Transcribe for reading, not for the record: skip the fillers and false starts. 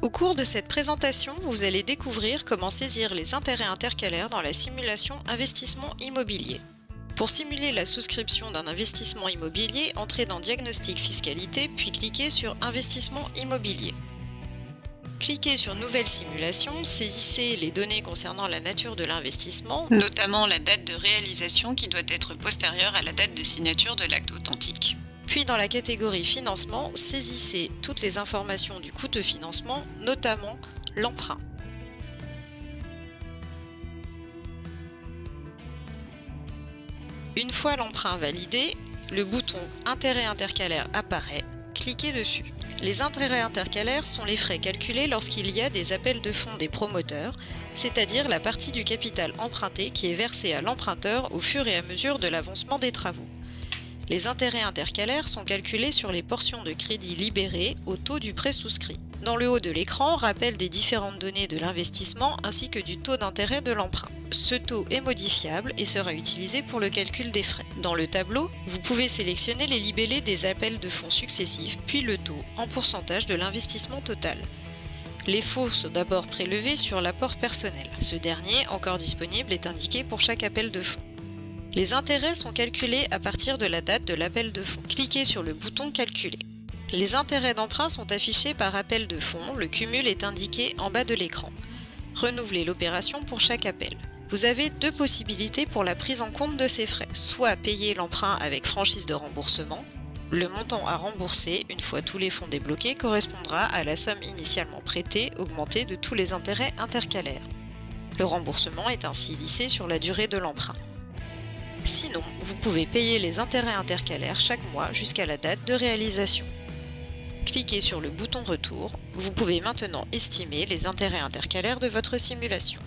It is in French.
Au cours de cette présentation, vous allez découvrir comment saisir les intérêts intercalaires dans la simulation investissement immobilier. Pour simuler la souscription d'un investissement immobilier, entrez dans Diagnostic fiscalité puis cliquez sur Investissement immobilier. Cliquez sur Nouvelle simulation, saisissez les données concernant la nature de l'investissement, notamment la date de réalisation qui doit être postérieure à la date de signature de l'acte authentique. Puis dans la catégorie Financement, saisissez toutes les informations du coût de financement, notamment l'emprunt. Une fois l'emprunt validé, le bouton Intérêts intercalaires apparaît, cliquez dessus. Les intérêts intercalaires sont les frais calculés lorsqu'il y a des appels de fonds des promoteurs, c'est-à-dire la partie du capital emprunté qui est versée à l'emprunteur au fur et à mesure de l'avancement des travaux. Les intérêts intercalaires sont calculés sur les portions de crédit libérées au taux du prêt souscrit. Dans le haut de l'écran, rappel des différentes données de l'investissement ainsi que du taux d'intérêt de l'emprunt. Ce taux est modifiable et sera utilisé pour le calcul des frais. Dans le tableau, vous pouvez sélectionner les libellés des appels de fonds successifs, puis le taux en pourcentage de l'investissement total. Les fonds sont d'abord prélevés sur l'apport personnel. Ce dernier, encore disponible, est indiqué pour chaque appel de fonds. Les intérêts sont calculés à partir de la date de l'appel de fonds. Cliquez sur le bouton Calculer. Les intérêts d'emprunt sont affichés par appel de fonds, le cumul est indiqué en bas de l'écran. Renouvelez l'opération pour chaque appel. Vous avez deux possibilités pour la prise en compte de ces frais. Soit payer l'emprunt avec franchise de remboursement. Le montant à rembourser, une fois tous les fonds débloqués, correspondra à la somme initialement prêtée, augmentée de tous les intérêts intercalaires. Le remboursement est ainsi lissé sur la durée de l'emprunt. Sinon, vous pouvez payer les intérêts intercalaires chaque mois jusqu'à la date de réalisation. Cliquez sur le bouton Retour. Vous pouvez maintenant estimer les intérêts intercalaires de votre simulation.